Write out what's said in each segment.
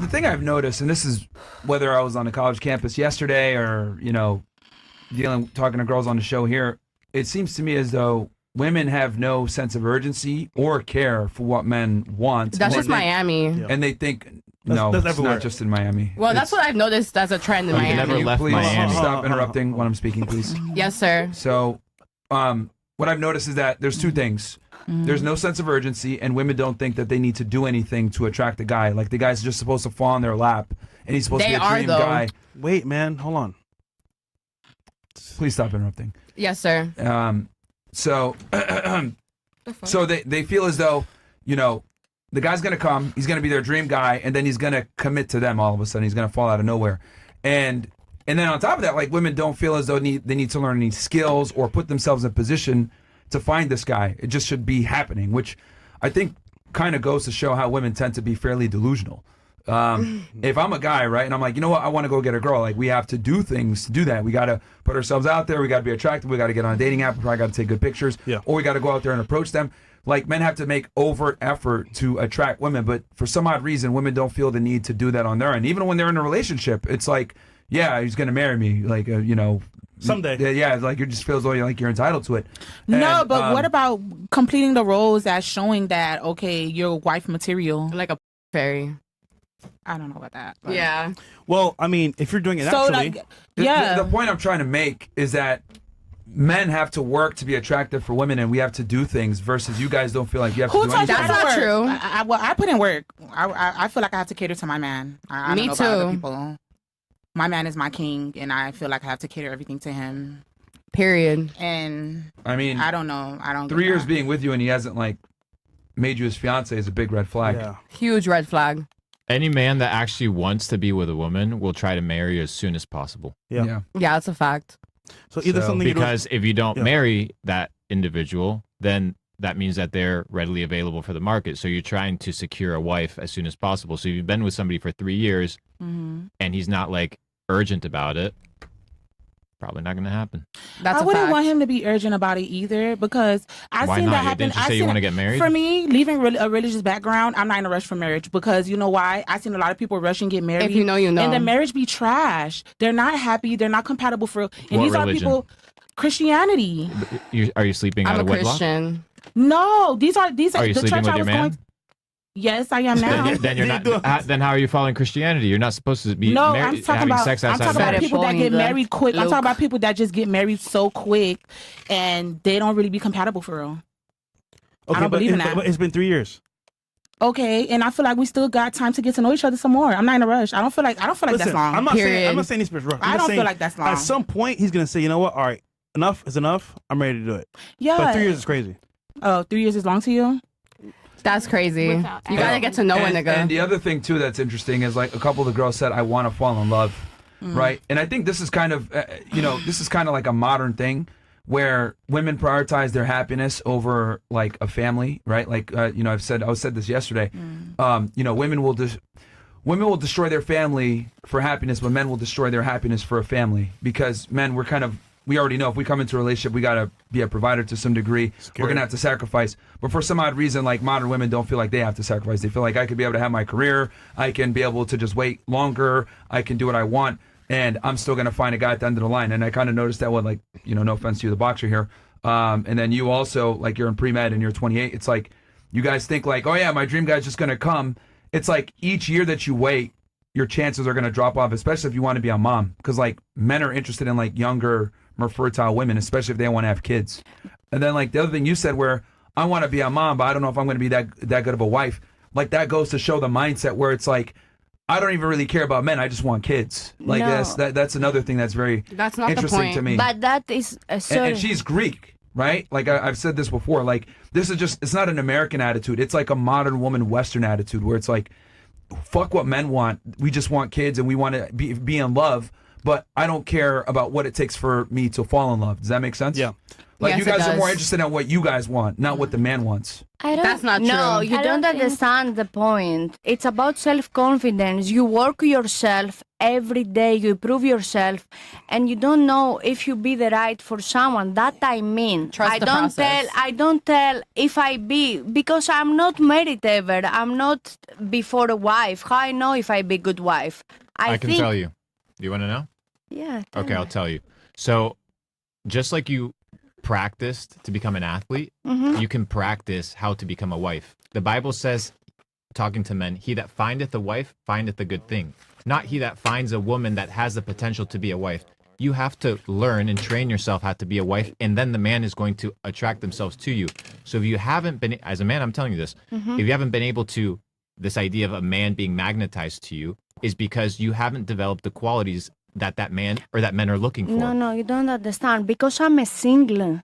the thing I've noticed, and this is whether I was on a college campus yesterday or, talking to girls on the show here, it seems to me as though women have no sense of urgency or care for what men want. That's just Miami. Yeah. And they think, it's not just in Miami. Well, that's what I've noticed as a trend in Miami. Never left please Miami. Stop interrupting when I'm speaking, please. Yes, sir. So, what I've noticed is that there's two things. There's no sense of urgency, and women don't think that they need to do anything to attract a guy. Like, the guy's just supposed to fall in their lap, and he's supposed to be a dream guy. Wait, man, hold on. Please stop interrupting. Yes, sir. So they feel as though, the guy's going to come, he's going to be their dream guy, and then he's going to commit to them all of a sudden. He's going to fall out of nowhere. And then on top of that, like, women don't feel as though they need to learn any skills or put themselves in a position to find this guy. It just should be happening, which I think kind of goes to show how women tend to be fairly delusional. If I'm a guy, right, and I'm like, you know what, I want to go get a girl, like, we have to do things to do that. We got to put ourselves out there. We got to be attractive. We got to get on a dating app. We probably got to take good pictures. Or we got to go out there and approach them. Like, men have to make overt effort to attract women, but for some odd reason, women don't feel the need to do that on their end. Even when they're in a relationship, it's like, yeah, he's going to marry me, like, someday. Yeah, like, it just feels like you're entitled to it. No, but what about completing the roles as showing that, okay, you're wife material? Like a fairy. I don't know about that. But. Yeah. Well, I mean, if you're doing it naturally. The point I'm trying to make is that men have to work to be attractive for women, and we have to do things versus you guys don't feel like you have to do anything. That's not true. I put in work. I feel like I have to cater to my man. I Me don't know too. about other people. My man is my king, and I feel like I have to cater everything to him. Period. And I mean, I don't know. I don't. 3 years being with you and he hasn't like made you his fiance is a big red flag. Yeah. Huge red flag. Any man that actually wants to be with a woman will try to marry as soon as possible. Yeah, that's a fact. So either something because if you don't marry that individual, then that means that they're readily available for the market. So you're trying to secure a wife as soon as possible. So if you've been with somebody for 3 years and he's not like urgent about it, probably not going to happen. I wouldn't want him to be urgent about it either, because I've Why seen not? that happen. Didn't you say you want to get married? For me, leaving a religious background, I'm not in a rush for marriage, because you know why? I've seen a lot of people rush and get married. If you know, you know. And the marriage be trash. They're not happy. They're not compatible for. And What these religion? are people. Christianity. Are you sleeping out I'm of a wedlock? Christian. No, these are Are you the sleeping church with I your was man? going. Yes, I am now. Then you're not. Then how are you following Christianity? You're not supposed to be No, married, I'm talking having about. sex I'm outside talking of about marriage. people that get married quick. I'm Luke. talking about people that just get married so quick, and they don't really be compatible for real. Okay, I don't believe in that. But it's been 3 years. Okay, and I feel like we still got time to get to know each other some more. I'm not in a rush. I don't feel like Listen, that's long. I'm not saying this is rough. I don't feel like that's long. At some point, he's gonna say, you know what? All right, enough is enough. I'm ready to do it. Yeah. But 3 years is crazy. Oh, 3 years is long to you? That's crazy. You gotta get to know a nigga. And the other thing too that's interesting is, like, a couple of the girls said, I want to fall in love, right? And I think this is kind of, this is kind of like a modern thing where women prioritize their happiness over like a family, right? Like, I said this yesterday. Women will destroy their family for happiness, but men will destroy their happiness for a family, because men, we already know if we come into a relationship, we got to be a provider to some degree. We're going to have to sacrifice. But for some odd reason, like, modern women don't feel like they have to sacrifice. They feel like I could be able to have my career. I can be able to just wait longer. I can do what I want. And I'm still going to find a guy at the end of the line. And I kind of noticed that with, like, no offense to you, the boxer here. And then you also, like, you're in pre-med and you're 28. It's like, you guys think like, oh yeah, my dream guy's just going to come. It's like each year that you wait, your chances are going to drop off, especially if you want to be a mom. Because, like, men are interested in, like, younger, more fertile women, especially if they want to have kids. And then, like, the other thing you said where I want to be a mom, but I don't know if I'm going to be that good of a wife. Like, that goes to show the mindset where it's like, I don't even really care about men. I just want kids. Like, No. that's another thing that's very That's not the interesting point. to me. But that is And she's Greek, right? Like, I've said this before. Like, this is just, it's not an American attitude. It's like a modern woman Western attitude where it's like, fuck what men want. We just want kids and we want to be in love. But I don't care about what it takes for me to fall in love. Does that make sense? Yeah. Like, Yes, you guys it are more does. interested in what you guys want, not what the man wants. That's not No, true. you I don't don't think- understand the point. It's about self-confidence. You work yourself every day. You improve yourself, and you don't know if you be the right for someone. That I mean. Trust the process. I don't tell if I be, because I'm not married ever. I'm not before a wife. How I know if I be good wife? I can tell you. Do you want to know? Yeah. Okay, I'll tell you. So, just like you practiced to become an athlete, you can practice how to become a wife. The Bible says, talking to men, he that findeth a wife findeth a good thing. Not he that finds a woman that has the potential to be a wife. You have to learn and train yourself how to be a wife, and then the man is going to attract themselves to you. So if you haven't been, as a man, I'm telling you this, if you haven't been able to, this idea of a man being magnetized to you is because you haven't developed the qualities that man or that men are looking for. No, you don't understand. Because I'm a single.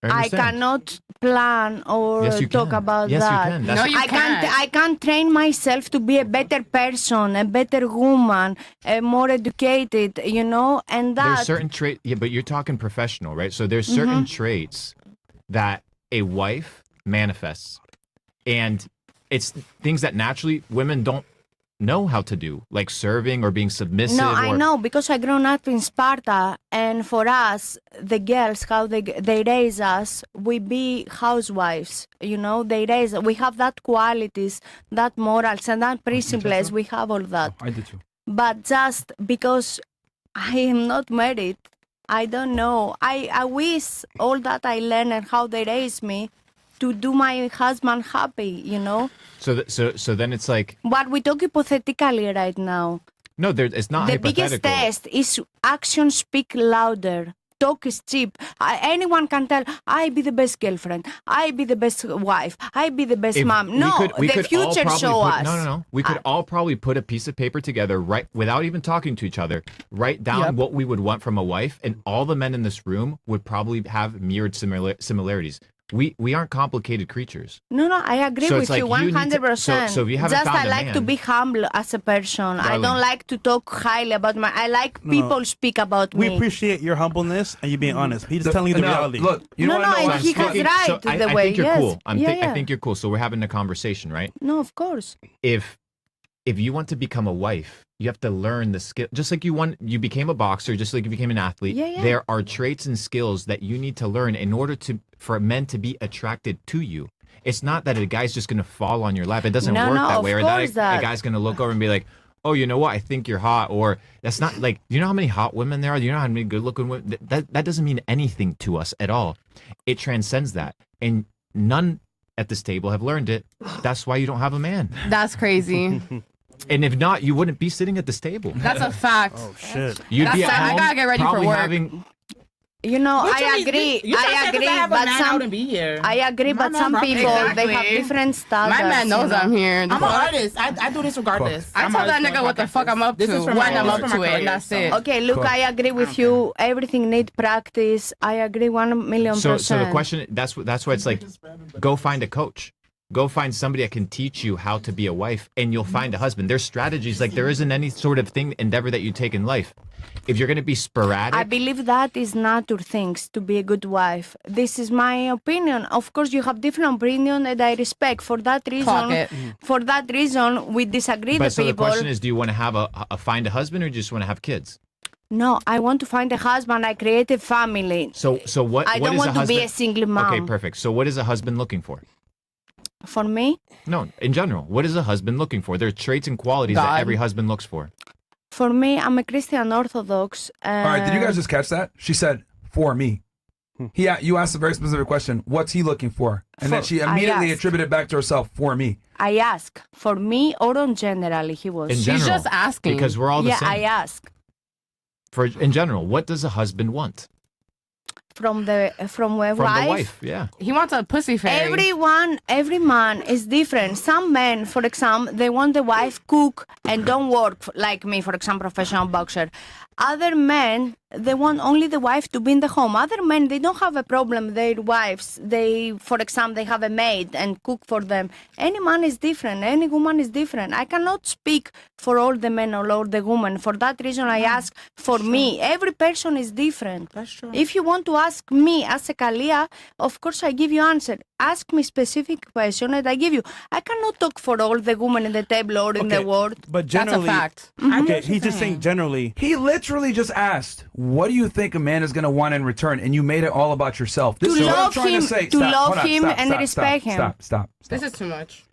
I understand. cannot plan or Yes, you talk can. about Yes, you that. can. That's- No, you can't. I can't train myself to be a better person, a better woman, a more educated, and that. There's certain traits, yeah, but you're talking professional, right? So there's certain traits that a wife manifests, and it's things that naturally women don't know how to do, like serving or being submissive. No, I or, know, because I grown up in Sparta, and for us, the girls, how they raise us, we be housewives. They raise. We have that qualities, that morals, and that principles. We have all that. I did too. But just because I am not married, I don't know. I wish all that I learned and how they raised me to do my husband happy. So then it's like, But we talk hypothetically right now. no, it's not The hypothetical. biggest test is actions speak louder. Talk is cheap. Anyone can tell, I be the best girlfriend. I be the best wife. I be the best If mom. No, we the could all future probably show put, us. No. We could all probably put a piece of paper together, right, without even talking to each other, write down what we would want from a wife, and all the men in this room would probably have mirrored similarities. We aren't complicated creatures. No, I agree So with it's like you you need to- 100%. so if you haven't Just found I a like to man- be humble as a person. I Darling. don't like to talk highly about I like people speak about We me. appreciate your humbleness and you being honest. He's telling you the No, reality. Look, you know No, what? no, No, and he I'm has speaking- right So the I way. think you're yes. cool. I yeah. think you're cool. So we're having a conversation, right? No, of course. If you want to become a wife, you have to learn the skill. Just like you became a boxer, just like you became an athlete. Yeah. There are traits and skills that you need to learn in order for men to be attracted to you. It's not that a guy's just going to fall on your lap. It doesn't No, work no, that of way. Or course a that- guy's going to look over and be like, oh, you know what? I think you're hot. Or that's not like, you know how many hot women there are? You know how many good looking women? That doesn't mean anything to us at all. It transcends that. And none at this table have learned it. That's why you don't have a man. That's crazy. And if not, you wouldn't be sitting at this table. That's a fact. Oh shit. You'd be That's at I home, gotta get ready for probably work. having. I agree. You I agree. have a But man out and be here. I agree. But My some mom- people they have Exactly. different standards. My man knows I'm here. I'm an artist. I do this regardless. I told that nigga what the fuck I'm up to, when I'm up to it, and that's it. Okay, look, I agree with you. Everything need practice. I agree 1,000,000%. So the question, that's why it's like, go find a coach. Go find somebody that can teach you how to be a wife, and you'll find a husband. There's strategies. Like, there isn't any sort of endeavor that you take in life. If you're going to be sporadic, I believe that is natural things to be a good wife. This is my opinion. Of course, you have different opinion, and I respect. For that Clock reason, we disagree. but The so people. the question is, do you want to have find a husband, or do you just want to have kids? No, I want to find a husband. I create a family. So what? I what don't is want a to husband? be a single mom. Okay, perfect. So what is a husband looking for? For me, No, in general, what is a husband looking for? There are traits and qualities that God. every husband looks for. I'm a Christian Orthodox. All right, did you guys just catch that? She said, "For me." You asked a very specific question. What's he looking for? And then she I immediately asked. attributed back to herself, "For me." I ask for me or on generally he was. In She's general, just asking. because we're all the Yeah, same. I ask In general, what does a husband want from a from the wife? Yeah. He wants a pussy fairy. Every man is different. Some men, for example, they want the wife cook and don't work like me, for example, professional boxer. Other men, they want only the wife to be in the home. Other men, they don't have a problem. Their wives, for example, they have a maid and cook for them. Any man is different. Any woman is different. I cannot speak for all the men or all the women. For that reason, I ask for me. Every person is different. That's true. If you want to ask me as a Kalia, of course I give you answer. Ask me specific question and I give you. I cannot talk for all the women in the table or in the world. But That's a generally, fact. okay, he's just saying generally. He literally just asked, "What do you think a man is going to want in return?" And you made it all about yourself. This To is what I'm love trying him- to say. to Stop. love Hold on. him Stop, and stop, respect stop, him. Stop. This is too much.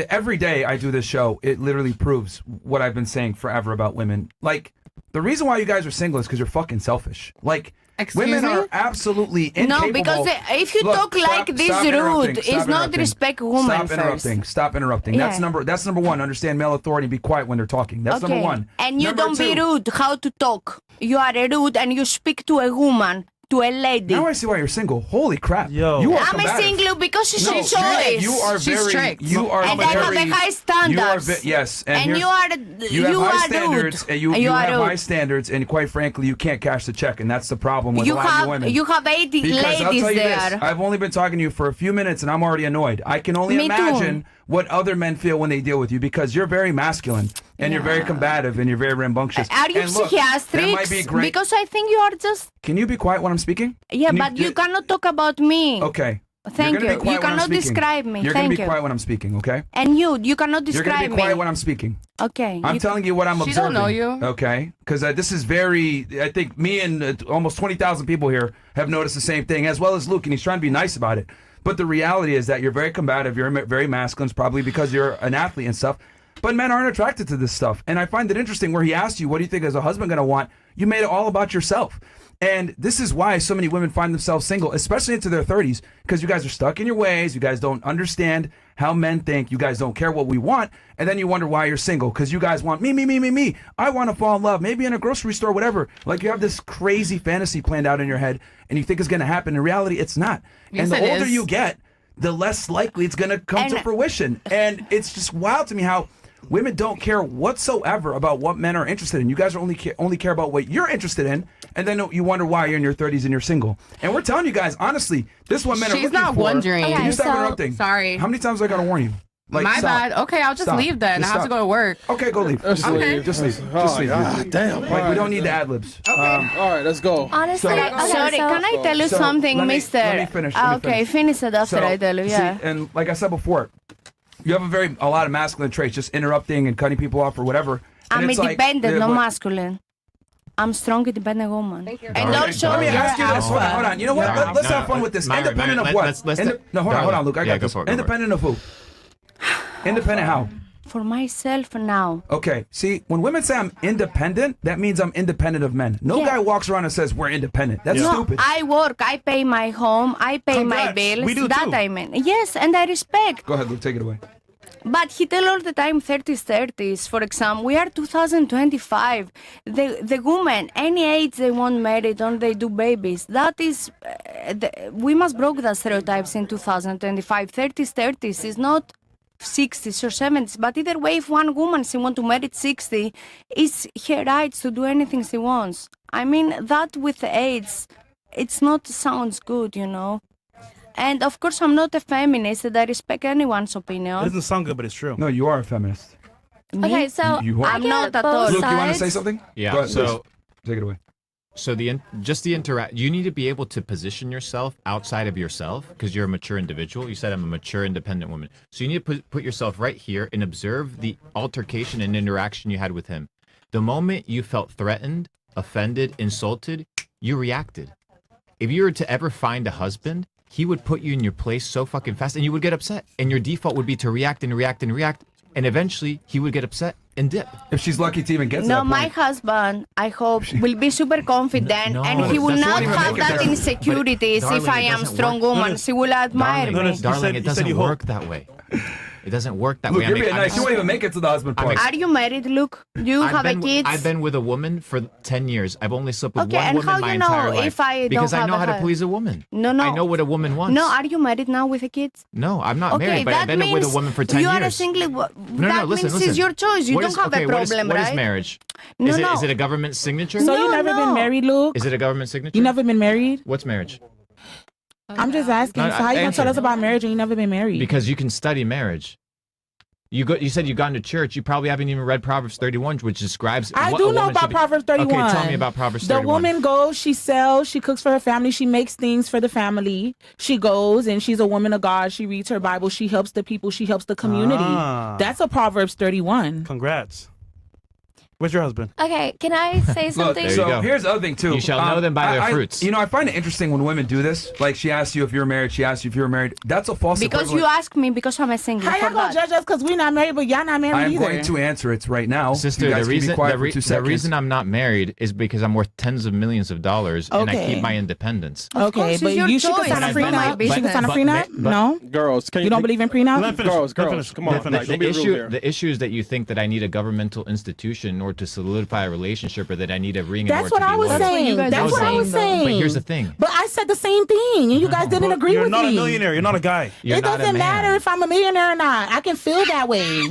Every day I do this show, it literally proves what I've been saying forever about women. Like, the reason why you guys are single is because you're fucking selfish. Like, Excuse women me? are absolutely incapable. No, because if you Look, talk like this interrupting, rude, stop it's not interrupting. respect women Stop first. interrupting. Stop interrupting. Yeah. That's number one. Understand male authority. Be quiet when they're talking. That's number one. And you Number don't be two, rude. How to talk? You are rude and you speak to a woman, to a lady. Now I see why you're single. Holy crap. Yo. You are I'm a combative. single because she's No, a choice. You are She's very. strict. You are And I have very. a high standards. Yes, and here's- you are You have high are standards, rude. and you are have high rude. standards, and quite frankly, you can't cash the check, and that's the problem with a You lot of have women. you have 80 Because I'll ladies tell you there. this, I've only been talking to you for a few minutes, and I'm already annoyed. I can only Me too. imagine what other men feel when they deal with you, because you're very masculine, and you're very combative, and you're very rambunctious. Are you And look, that psychiatric? might be great. Because I think you are just Can you be quiet when I'm speaking? yeah, Can but you cannot talk about me. Okay. Thank You're gonna you. be quiet You when I'm cannot speaking. describe me. You're Thank gonna be you. quiet when I'm speaking, okay? And you cannot You're describe gonna be quiet me. when I'm speaking. Okay. I'm you- telling you what I'm She observing. don't know you. Okay? Because this is very, I think me and almost 20,000 people here have noticed the same thing, as well as Luke, and he's trying to be nice about it. But the reality is that you're very combative, you're very masculine, probably because you're an athlete and stuff. But men aren't attracted to this stuff. And I find it interesting where he asked you, what do you think as a husband going to want? You made it all about yourself. And this is why so many women find themselves single, especially into their 30s, because you guys are stuck in your ways. You guys don't understand how men think. You guys don't care what we want. And then you wonder why you're single, because you guys want me. I want to fall in love, maybe in a grocery store, whatever. Like you have this crazy fantasy planned out in your head, and you think it's going to happen. In reality, it's not. Yes, and the it older is. you get, the less likely it's going to come to And- fruition. And it's just wild to me how women don't care whatsoever about what men are interested in. You guys are only care about what you're interested in, and then you wonder why you're in your 30s and you're single. And we're telling you guys, honestly, this is what men are She's looking not for. wondering. Can you Okay, stop so- interrupting? Sorry. How many times do I gotta warn you? Like, My stop. bad. Okay, I'll just Stop. leave then. Just I have to stop. go to work. Okay, go leave. Just Okay. leave. Just leave. Oh, Just leave. God damn. Like, we don't need the ad-libs. All right, let's go. Honestly, So- sorry, can I tell you So, something, let me mister? finish, Ah, let me okay, finish it after I tell you, see, yeah. and like I said before, you have a lot of masculine traits, just interrupting and cutting people off or whatever. And I'm it's like, independent, yeah, not but- masculine. I'm strong, independent woman. Thank you. And Okay, also, let me you're ask you this. Hold on, alpha. hold on. You know what? Yeah. Let's No, have fun with this. Myra, Independent Myra, of what? let's No, hold on, Luke. I got Yeah, go this. for it, go for it. Independent of who? Independent how? For myself now. Okay. See, when women say I'm independent, that means I'm independent of men. No Yeah. guy walks around and says we're independent. That's No, stupid. I work, I pay my home, I pay my Congrats. bills. We do that too. I mean. Yes, and I respect. Go ahead, Luke. Take it away. But he tell all the time 30s. For example, we are 2025. The women, any age they want married, don't they do babies? That is, we must break that stereotypes in 2025. 30s is not 60s or 70s. But either way, if one woman she want to marry at 60, it's her right to do anything she wants. I mean that with the age, it's not sounds good, you know. And of course, I'm not a feminist, and I respect anyone's It opinion. doesn't sound good, but it's true. No, you are a feminist. Me? Okay, so You are. I I'm get not at both all. Luke, you want to sides. say something? Yeah, Go ahead, so- please. Take it away. So the interact, you need to be able to position yourself outside of yourself because you're a mature individual. You said I'm a mature, independent woman. So you need to put yourself right here and observe the altercation and interaction you had with him. The moment you felt threatened, offended, insulted, you reacted. If you were to ever find a husband, he would put you in your place so fucking fast and you would get upset. And your default would be to react and react and react. And eventually he would get upset and dip. If she's lucky to even get to No, that point. my husband, I hope, will be super confident No, and he will that's not not even have make it that there. insecurities But, if darling, I it am doesn't strong work. woman. No, She will admire no, me. no. Darling, said- it you said doesn't you hope. work that way. It doesn't work that Luke, way. you're being nice. You won't even make it to the husband part. Are you married, Luke? You have a kid? I've been with a woman for 10 years. I've only slept with Okay, one and woman how my you know entire life. if I don't because I have know a how to husband? please a woman. No, no. I know what a woman wants. No, are you married now with a kid? No, I'm not Okay, married, but that I've been means with a woman for 10 you years. are a single. No, that listen, means listen. it's your choice. You What don't is- have okay, a what is- problem, What right? is marriage? No, is, no. Is it a government signature? So No, you never no. been married, Luke? Is it a government signature? You never been married? What's marriage? I'm just asking. No, So how you gonna answer. tell us about marriage and you never been married? Because you can study marriage. You said you've gone to church. You probably haven't even read Proverbs 31, which describes. I what do a know woman about should be. Proverbs 31. Okay, tell me about Proverbs 31. The woman goes, she sells, she cooks for her family, she makes things for the family. She goes and she's a woman of God. She reads her Bible. She helps the people. She helps the community. That's a Proverbs 31. Congrats. Where's your husband? Okay, can I say something? There you So go. here's the other thing too. You shall know them by their fruits. You know, I find it interesting when women do this. Like she asks you if you're married. She asks you if you're married. That's a false. Because you ask me because I'm a single. How y'all gonna judge us because we're not married, but y'all not married I'm either? going to answer it right now. Sister, You the guys can be reason quiet for 2 the seconds. reason I'm not married is because I'm worth tens of millions of dollars and I Okay. keep my independence. Of Okay, course, but it's your you should choice. sign a It's not my prenup. You should business. sign a prenup. No, Girls, you don't believe in prenup. Let him finish. Girls, Let him girls, finish. come on, Let him finish. don't be rude here. The issue is that you think that I need a governmental institution in order to solidify a relationship, or that I need a ring. That's what I was saying. That's what I was saying. But here's the thing. But I said the same thing, and you guys didn't agree You're with not me. a millionaire. You're not a guy. You're It not a doesn't man. matter if I'm a millionaire or not. I can feel that way.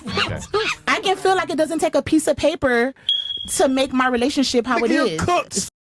Okay. I can feel like it doesn't take a piece of paper to make my relationship how it You're is. cooked.